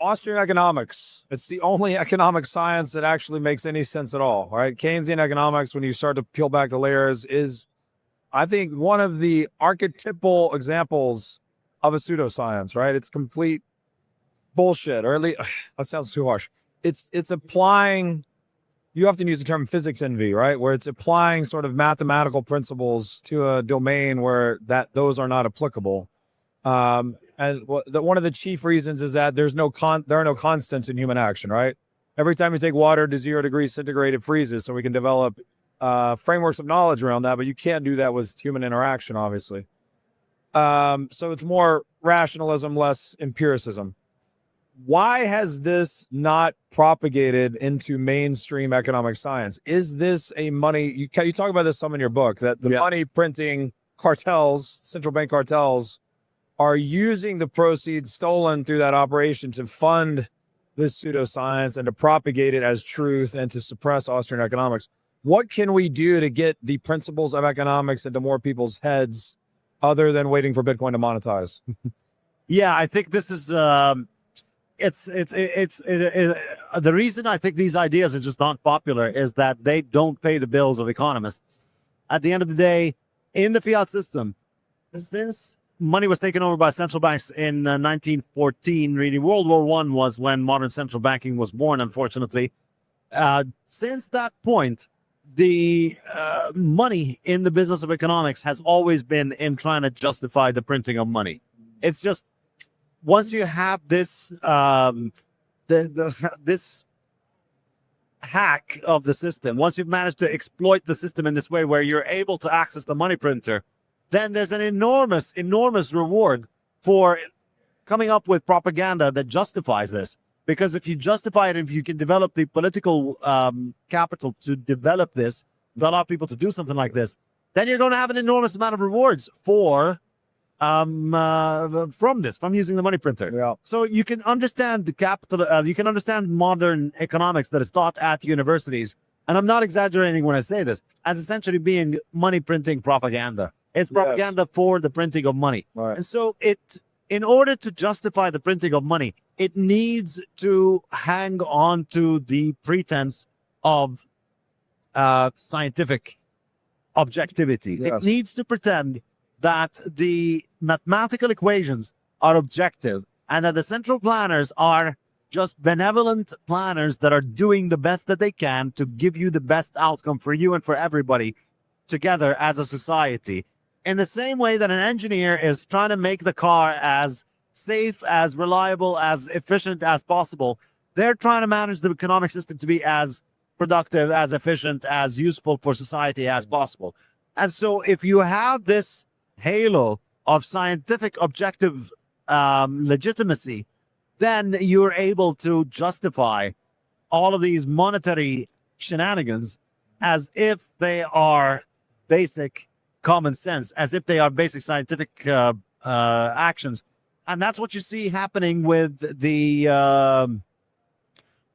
Austrian Economics. It's the only economic science that actually makes any sense at all, right? Keynesian economics, when you start to peel back the layers, is, I think, one of the archetypal examples of a pseudoscience, right? It's complete bullshit, or at least, that sounds too harsh. It's applying, you often use the term physics envy, right? Where it's applying sort of mathematical principles to a domain where those are not applicable. And one of the chief reasons is that there are no constants in human action, right? Every time you take water to 0 degrees centigrade, it freezes. So we can develop frameworks of knowledge around that, but you can't do that with human interaction, obviously. So it's more rationalism, less empiricism. Why has this not propagated into mainstream economic science? Is this a money, you talk about this some in your book, that the money printing cartels, central bank cartels, are using the proceeds stolen through that operation to fund this pseudoscience and to propagate it as truth and to suppress Austrian economics. What can we do to get the principles of economics into more people's heads other than waiting for Bitcoin to monetize? Yeah, I think this is, the reason I think these ideas are just not popular is that they don't pay the bills of economists. At the end of the day, in the fiat system, since money was taken over by central banks in 1914. Really, World War I was when modern central banking was born, unfortunately. Since that point, the money in the business of economics has always been in trying to justify the printing of money. It's just, once you have this, this hack of the system, once you've managed to exploit the system in this way where you're able to access the money printer, then there's an enormous reward for coming up with propaganda that justifies this. Because if you justify it, if you can develop the political capital to develop this, to allow people to do something like this, then you're going to have an enormous amount of rewards for from using the money printer. Yeah. So you can understand the capital, you can understand modern economics that is taught at universities, and I'm not exaggerating when I say this, as essentially being money printing propaganda. It's propaganda for the printing of money. Right. And so in order to justify the printing of money, it needs to hang on to the pretense of scientific objectivity. Yes. It needs to pretend that the mathematical equations are objective and that the central planners are just benevolent planners that are doing the best that they can to give you the best outcome for you and for everybody together as a society. In the same way that an engineer is trying to make the car as safe, as reliable, as efficient as possible, they're trying to manage the economic system to be as productive, as efficient, as useful for society as possible. And so if you have this halo of scientific objective legitimacy, then you're able to justify all of these monetary shenanigans as if they are basic common sense, as if they are basic scientific actions. And that's what you see happening with the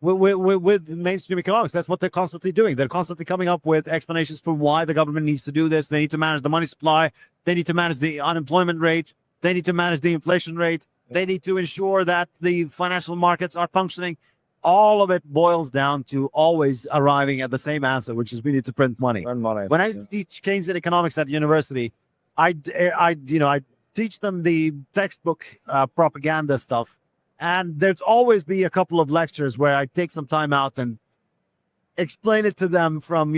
with mainstream economics. That's what they're constantly doing. They're constantly coming up with explanations for why the government needs to do this. They need to manage the money supply. They need to manage the unemployment rate. They need to manage the inflation rate. They need to ensure that the financial markets are functioning. All of it boils down to always arriving at the same answer, which is we need to print money. When I teach Keynesian economics at university, I teach them the textbook propaganda stuff, and there's always be a couple of lectures where I take some time out and explain it to them from,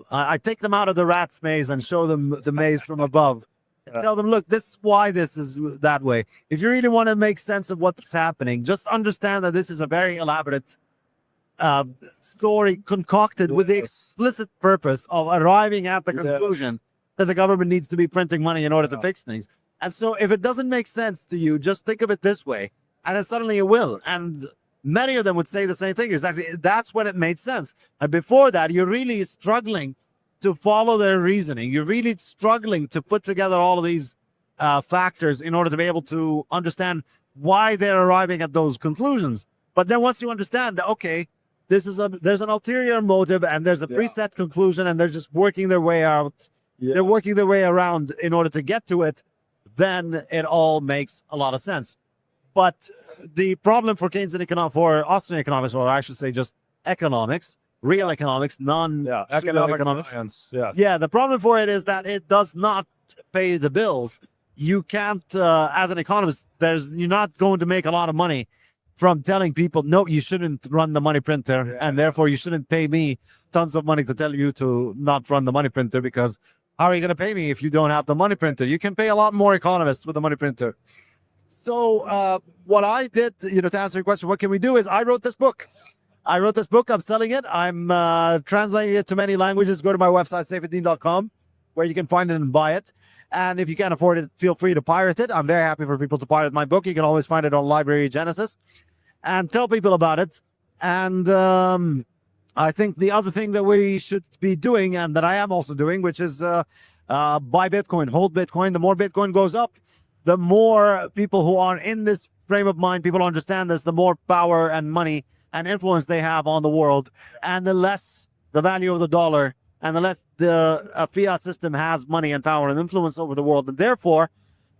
I take them out of the rat's maze and show them the maze from above. Tell them, look, this is why this is that way. If you really want to make sense of what's happening, just understand that this is a very elaborate story concocted with the explicit purpose of arriving at the conclusion that the government needs to be printing money in order to fix things. And so if it doesn't make sense to you, just think of it this way, and then suddenly it will. And many of them would say the same thing. Exactly. That's when it made sense. And before that, you're really struggling to follow their reasoning. You're really struggling to put together all of these factors in order to be able to understand why they're arriving at those conclusions. But then once you understand that, okay, there's an ulterior motive and there's a preset conclusion and they're just working their way out. Yes. They're working their way around in order to get to it. Then it all makes a lot of sense. But the problem for Keynesian economics, for Austrian economics, or I should say just economics, real economics, economic science. yeah, the problem for it is that it does not pay the bills. You can't, as an economist, you're not going to make a lot of money from telling people, no, you shouldn't run the money printer, and therefore you shouldn't pay me tons of money to tell you to not run the money printer, because how are you going to pay me if you don't have the money printer? You can pay a lot more economists with the money printer. So what I did, to answer your question, what can we do, is I wrote this book. I'm selling it. I'm translating it to many languages. Go to my website, saifedean.com, where you can find it and buy it. And if you can't afford it, feel free to pirate it. I'm very happy for people to pirate my book. You can always find it on Library Genesis. And tell people about it. And I think the other thing that we should be doing, and that I am also doing, which is buy Bitcoin, hold Bitcoin. The more Bitcoin goes up, the more people who are in this frame of mind, people who understand this, the more power and money and influence they have on the world, and the less the value of the dollar, and the less the fiat system has money and power and influence over the world, and therefore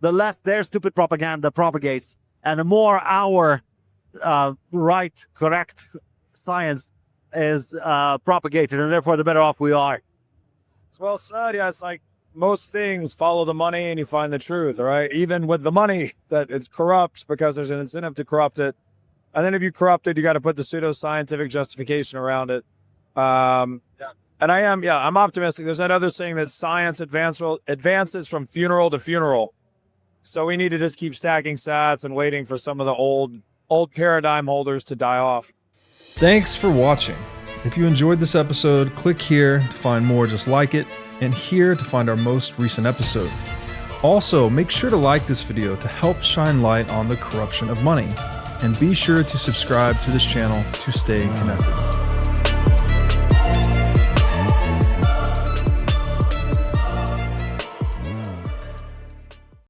the less their stupid propaganda propagates, and the more our correct science is propagated, and therefore the better off we are. It's well said. Yeah, it's like most things, follow the money and you find the truth, all right? Even with the money, that it's corrupt because there's an incentive to corrupt it. And then if you corrupt it, you got to put the pseudo-scientific justification around it. And I'm optimistic. There's that other saying that science advances from funeral to funeral. So we need to just keep stacking sats and waiting for some of the old paradigm holders to die off. Thanks for watching. If you enjoyed this episode, click here to find more just like it, and here to find our most recent episode. Also, make sure to like this video to help shine light on the corruption of money, and be sure to subscribe to this channel to stay connected.